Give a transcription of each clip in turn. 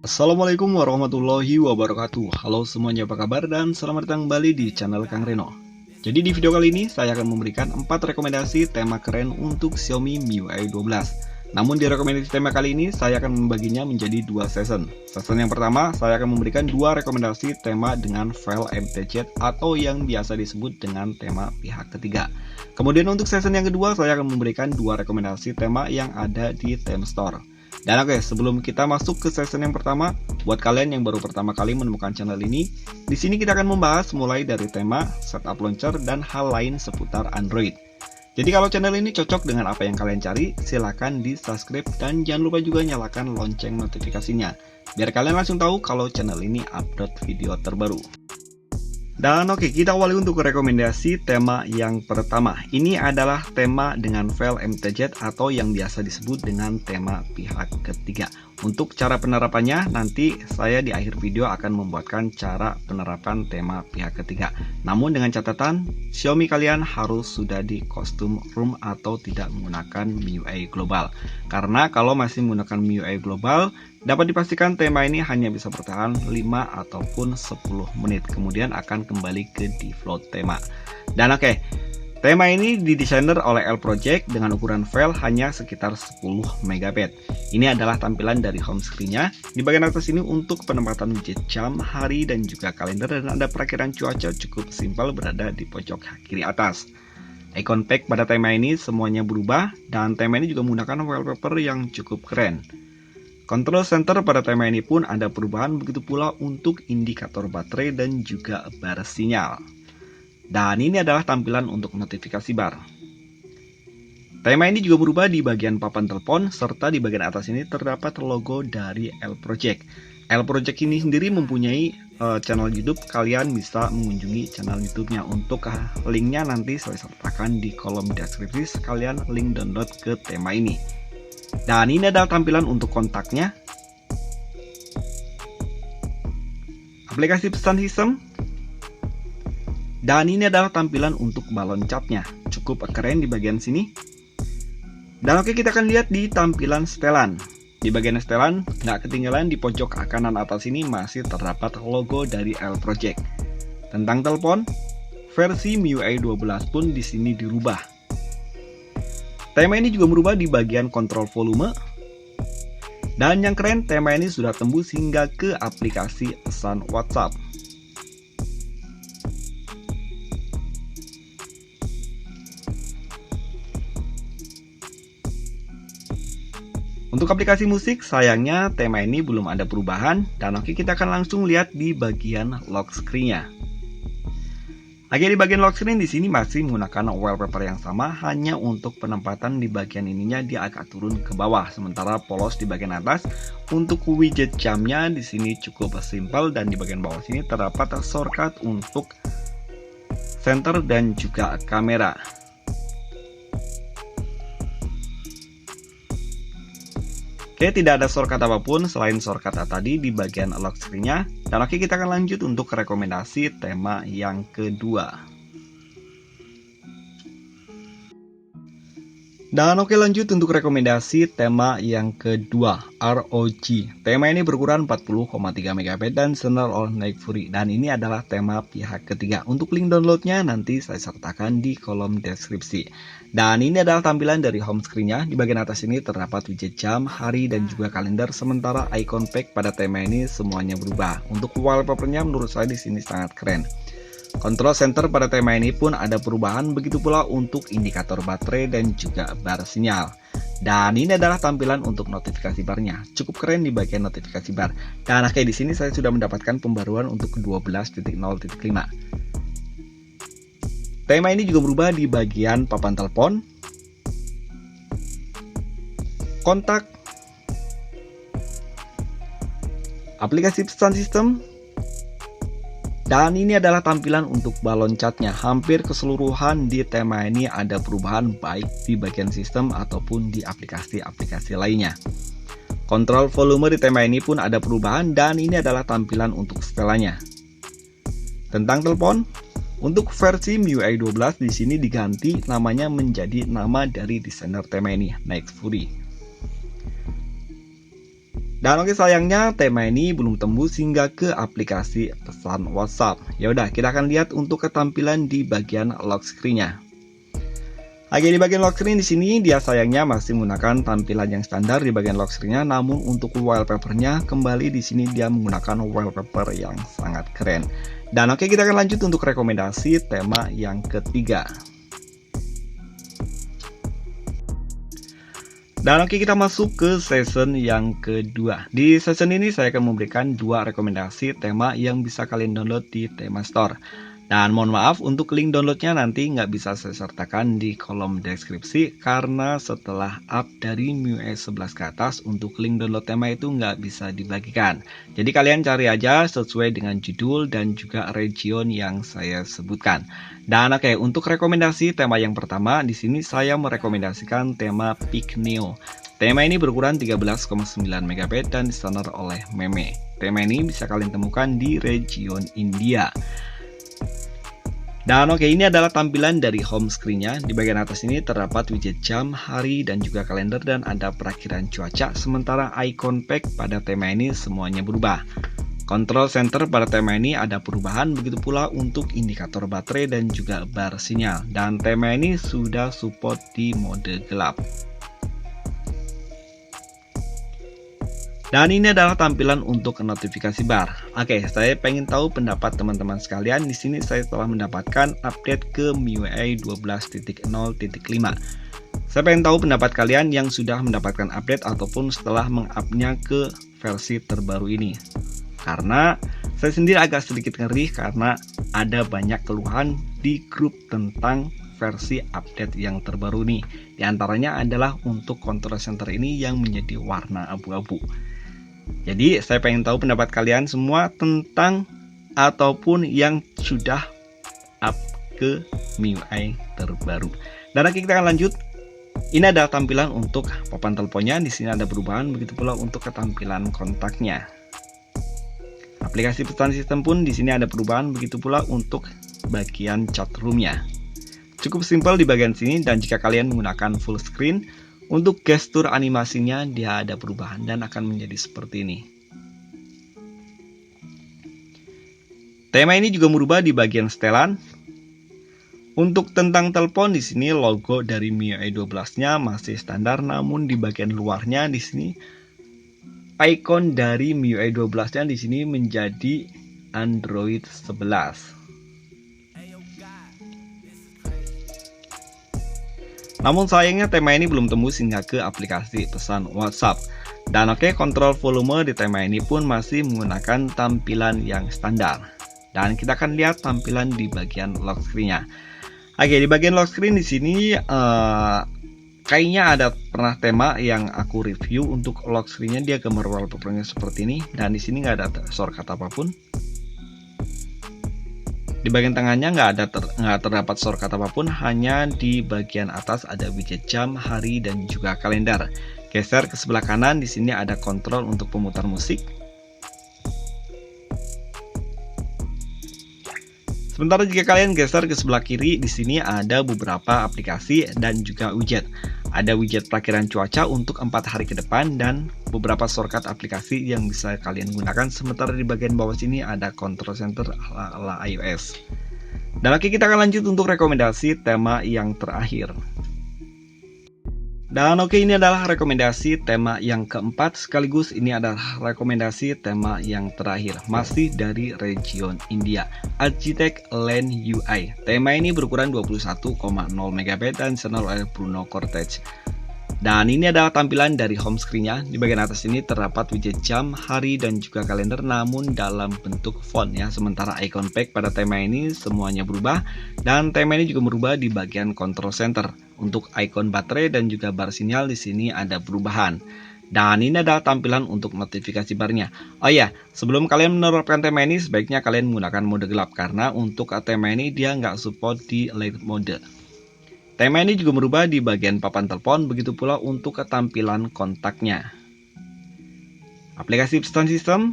Assalamualaikum warahmatullahi wabarakatuh. Halo semuanya, apa kabar dan selamat datang kembali di channel Kang Reno. Jadi di video kali ini saya akan memberikan 4 rekomendasi tema keren untuk Xiaomi MIUI 12. Namun di rekomendasi tema kali ini saya akan membaginya menjadi 2 season. Season yang pertama saya akan memberikan 2 rekomendasi tema dengan file MTZ atau yang biasa disebut dengan tema pihak ketiga. Kemudian untuk season yang kedua saya akan memberikan 2 rekomendasi tema yang ada di Theme Store. Dan oke, sebelum kita masuk ke season yang pertama, buat kalian yang baru pertama kali menemukan channel ini, di sini kita akan membahas mulai dari tema, setup launcher, dan hal lain seputar Android. Jadi kalau channel ini cocok dengan apa yang kalian cari, silahkan di subscribe dan jangan lupa juga nyalakan lonceng notifikasinya, biar kalian langsung tahu kalau channel ini upload video terbaru. Dan oke, kita awali untuk rekomendasi tema yang pertama. Ini adalah tema dengan file MTZ atau yang biasa disebut dengan tema pihak ketiga. Untuk cara penerapannya, nanti saya di akhir video akan membuatkan cara penerapan tema pihak ketiga. Namun dengan catatan, Xiaomi kalian harus sudah di custom ROM atau tidak menggunakan MIUI global. Karena kalau masih menggunakan MIUI global, dapat dipastikan tema ini hanya bisa bertahan 5 ataupun 10 menit, kemudian akan kembali ke default tema. Dan oke, tema ini didesainer oleh L Project dengan ukuran file hanya sekitar 10 MB. Ini adalah tampilan dari home screen-nya. Di bagian atas ini untuk penempatan widget jam, hari, dan juga kalender, dan ada perakiran cuaca cukup simpel berada di pojok kiri atas. Icon pack pada tema ini semuanya berubah, dan tema ini juga menggunakan wallpaper yang cukup keren. Control center pada tema ini pun ada perubahan, begitu pula untuk indikator baterai dan juga bar sinyal. Dan ini adalah tampilan untuk notifikasi bar. Tema ini juga berubah di bagian papan telepon, serta di bagian atas ini terdapat logo dari L Project. L Project ini sendiri mempunyai channel YouTube, kalian bisa mengunjungi channel YouTube-nya. Untuk linknya nanti saya sertakan di kolom deskripsi, sekalian link download ke tema ini. Dan ini adalah tampilan untuk kontaknya, aplikasi pesan sistem, dan ini adalah tampilan untuk balon catnya, cukup keren di bagian sini. Dan oke, kita akan lihat di tampilan setelan. Di bagian setelan, nggak ketinggalan di pojok kanan atas ini masih terdapat logo dari L Project. Tentang telepon, versi MIUI 12 pun di sini dirubah. Tema ini juga berubah di bagian kontrol volume. Dan yang keren, tema ini sudah tembus hingga ke aplikasi pesan WhatsApp. Untuk aplikasi musik, sayangnya tema ini belum ada perubahan. Dan oke, kita akan langsung lihat di bagian lock screen-nya. Oke, di bagian lock screen di sini masih menggunakan wallpaper yang sama, hanya untuk penempatan di bagian ininya dia agak turun ke bawah, sementara polos di bagian atas. Untuk widget jamnya di sini cukup simpel, dan di bagian bawah sini terdapat shortcut untuk center dan juga kamera. Oke, tidak ada shortcut apapun selain shortcut tadi di bagian lock screen-nya. Dan oke, kita akan lanjut untuk rekomendasi tema yang kedua. Dan oke, lanjut untuk rekomendasi tema yang kedua, ROG. Tema ini berukuran 40,3 MB dan Channel All Night Fury. Dan ini adalah tema pihak ketiga. Untuk link downloadnya nanti saya sertakan di kolom deskripsi. Dan ini adalah tampilan dari home screen-nya. Di bagian atas ini terdapat widget jam, hari, dan juga kalender. Sementara icon pack pada tema ini semuanya berubah. Untuk wallpaper-nya menurut saya di sini sangat keren. Control center pada tema ini pun ada perubahan, begitu pula untuk indikator baterai dan juga bar sinyal. Dan ini adalah tampilan untuk notifikasi barnya, cukup keren di bagian notifikasi bar. Dan oke, di sini saya sudah mendapatkan pembaruan untuk 12.0.5. Tema ini juga berubah di bagian papan telepon, kontak, aplikasi pesan sistem. Dan ini adalah tampilan untuk balon catnya. Hampir keseluruhan di tema ini ada perubahan, baik di bagian sistem ataupun di aplikasi-aplikasi lainnya. Kontrol volume di tema ini pun ada perubahan, dan ini adalah tampilan untuk setelannya. Tentang telepon, untuk versi MIUI 12 di sini diganti namanya menjadi nama dari desainer tema ini, Night Fury. Dan oke, sayangnya tema ini belum tembus hingga ke aplikasi pesan WhatsApp. Ya udah, kita akan lihat untuk ketampilan di bagian lock screen-nya. Oke, di bagian lock screen di sini dia sayangnya masih menggunakan tampilan yang standar di bagian lock screen-nya, namun untuk wallpaper-nya kembali di sini dia menggunakan wallpaper yang sangat keren. Dan oke, kita akan lanjut untuk rekomendasi tema yang ketiga. Dan oke, kita masuk ke season yang kedua. Di season ini saya akan memberikan dua rekomendasi tema yang bisa kalian download di Tema Store. Dan mohon maaf untuk link downloadnya nanti nggak bisa saya sertakan di kolom deskripsi, karena setelah up dari MIUI 11 ke atas untuk link download tema itu nggak bisa dibagikan. Jadi kalian cari aja sesuai dengan judul dan juga region yang saya sebutkan. Dan oke, untuk rekomendasi tema yang pertama di sini saya merekomendasikan tema Pic Neo. Tema ini berukuran 13,9 MB dan disonar oleh Meme. Tema ini bisa kalian temukan di region India. Dan oke, ini adalah tampilan dari home screen-nya. Di bagian atas ini terdapat widget jam, hari, dan juga kalender, dan ada perakhiran cuaca. Sementara icon pack pada tema ini semuanya berubah. Control center pada tema ini ada perubahan, begitu pula untuk indikator baterai dan juga bar sinyal. Dan tema ini sudah support di mode gelap. Dan ini adalah tampilan untuk notifikasi bar. Oke, saya pengen tahu pendapat teman-teman sekalian. Di sini saya telah mendapatkan update ke MIUI 12.0.5. Saya pengen tahu pendapat kalian yang sudah mendapatkan update ataupun setelah mengupnya ke versi terbaru ini. Karena saya sendiri agak sedikit ngeri karena ada banyak keluhan di grup tentang versi update yang terbaru ini. Di antaranya adalah untuk control center ini yang menjadi warna abu-abu. Jadi saya pengen tahu pendapat kalian semua tentang ataupun yang sudah up ke MIUI terbaru. Dan kita akan lanjut. Ini adalah tampilan untuk papan teleponnya. Di sini ada perubahan, begitu pula untuk ketampilan kontaknya. Aplikasi pesan sistem pun di sini ada perubahan, begitu pula untuk bagian chat room-nya. Cukup simpel di bagian sini, dan jika kalian menggunakan full screen, untuk gestur animasinya dia ada perubahan dan akan menjadi seperti ini. Tema ini juga merubah di bagian setelan. Untuk tentang telepon di sini logo dari MIUI 12-nya masih standar, namun di bagian luarnya di sini icon dari MIUI 12-nya di sini menjadi Android 11. Namun sayangnya tema ini belum tembus hingga ke aplikasi pesan WhatsApp. Dan oke, kontrol volume di tema ini pun masih menggunakan tampilan yang standar. Dan kita akan lihat tampilan di bagian lock screen-nya. Oke, di bagian lock screen di sini kayaknya ada pernah tema yang aku review untuk lock screen-nya, dia gambar wallpaper-nya seperti ini, dan di sini nggak ada shortcut apapun. Di bagian tengahnya nggak terdapat shortcut apapun, hanya di bagian atas ada widget jam, hari, dan juga kalender. Geser ke sebelah kanan, di sini ada kontrol untuk pemutar musik. Sementara jika kalian geser ke sebelah kiri, di sini ada beberapa aplikasi dan juga widget. Ada widget perakhiran cuaca untuk 4 hari ke depan dan beberapa shortcut aplikasi yang bisa kalian gunakan. Sementara di bagian bawah sini ada control center ala iOS. Dan oke, kita akan lanjut untuk rekomendasi tema yang terakhir. Dan oke, ini adalah rekomendasi tema yang keempat, sekaligus ini adalah rekomendasi tema yang terakhir, masih dari region India, Architect Land UI. Tema ini berukuran 21,0 MB dan disonar oleh Bruno Cortez. Dan ini adalah tampilan dari home screen-nya. Di bagian atas ini terdapat widget jam, hari, dan juga kalender, namun dalam bentuk font ya. Sementara icon pack pada tema ini semuanya berubah, dan tema ini juga berubah di bagian control center. Untuk icon baterai dan juga bar sinyal di sini ada perubahan. Dan ini adalah tampilan untuk notifikasi barnya. Oh ya, sebelum kalian menerapkan tema ini sebaiknya kalian menggunakan mode gelap, karena untuk tema ini dia nggak support di light mode. Tema ini juga berubah di bagian papan telepon, begitu pula untuk ketampilan kontaknya. Aplikasi pesan sistem.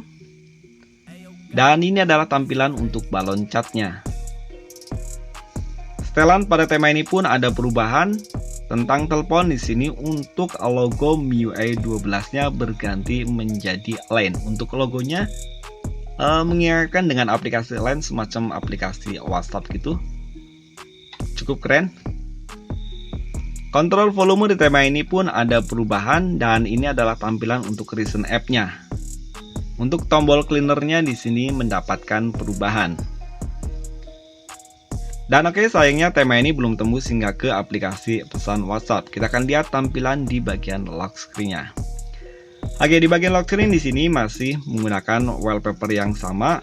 Dan ini adalah tampilan untuk balon catnya. Setelan pada tema ini pun ada perubahan, tentang telepon di sini untuk logo MIUI 12-nya berganti menjadi Line. Untuk logonya mengingatkan dengan aplikasi Line, semacam aplikasi WhatsApp gitu. Cukup keren. Kontrol volume di tema ini pun ada perubahan, dan ini adalah tampilan untuk recent app-nya. Untuk tombol cleaner-nya di sini mendapatkan perubahan. Dan oke, sayangnya tema ini belum tembus hingga ke aplikasi pesan WhatsApp. Kita akan lihat tampilan di bagian lock screen-nya. Oke, di bagian lock screen di sini masih menggunakan wallpaper yang sama.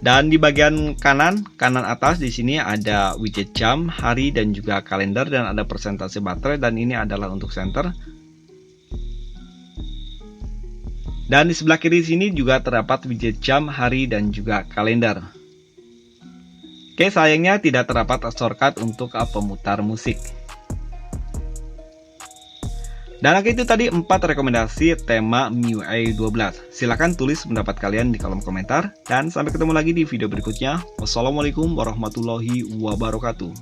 Dan di bagian kanan atas di sini ada widget jam, hari, dan juga kalender, dan ada persentase baterai, dan ini adalah untuk center. Dan di sebelah kiri sini juga terdapat widget jam, hari, dan juga kalender. Oke, sayangnya tidak terdapat shortcut untuk pemutar musik. Dan oke, itu tadi 4 rekomendasi tema MIUI 12. Silahkan tulis pendapat kalian di kolom komentar. Dan sampai ketemu lagi di video berikutnya. Wassalamualaikum warahmatullahi wabarakatuh.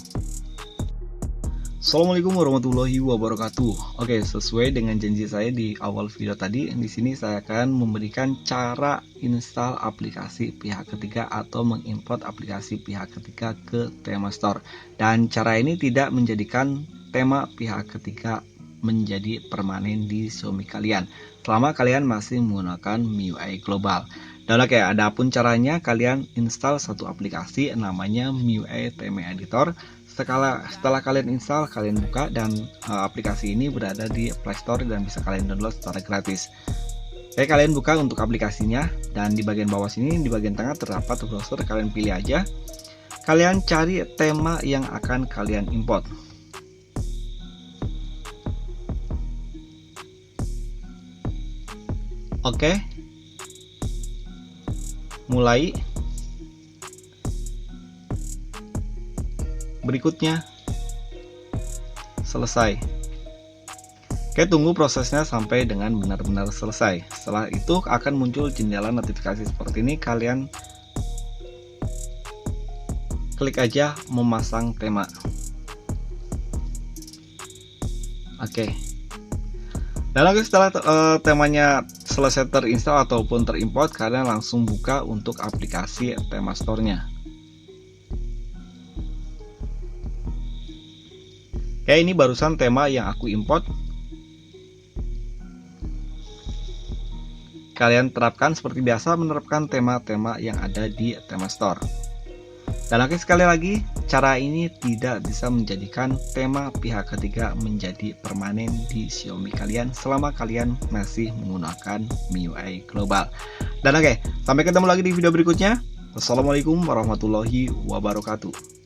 Assalamualaikum warahmatullahi wabarakatuh. Oke, sesuai dengan janji saya di awal video tadi, di sini saya akan memberikan cara install aplikasi pihak ketiga atau mengimport aplikasi pihak ketiga ke tema store. Dan cara ini tidak menjadikan tema pihak ketiga menjadi permanen di Xiaomi kalian selama kalian masih menggunakan MIUI global. Dan oke, adapun caranya, kalian install satu aplikasi namanya MIUI Theme Editor. Setelah kalian install, kalian buka, dan aplikasi ini berada di Play Store dan bisa kalian download secara gratis. Oke, kalian buka untuk aplikasinya, dan di bagian bawah sini, di bagian tengah terdapat browser. Kalian pilih aja, kalian cari tema yang akan kalian import. Oke, mulai. Berikutnya selesai. Oke, tunggu prosesnya sampai dengan benar-benar selesai. Setelah itu akan muncul jendela notifikasi seperti ini. Kalian klik aja memasang tema. Oke. Dan lagi setelah temanya selesai terinstall ataupun terimport, kalian langsung buka untuk aplikasi tema store-nya. Oke, ini barusan tema yang aku import. Kalian terapkan seperti biasa, menerapkan tema-tema yang ada di tema store. Dan oke, sekali lagi, cara ini tidak bisa menjadikan tema pihak ketiga menjadi permanen di Xiaomi kalian selama kalian masih menggunakan MIUI global. Dan oke, sampai ketemu lagi di video berikutnya. Wassalamualaikum warahmatullahi wabarakatuh.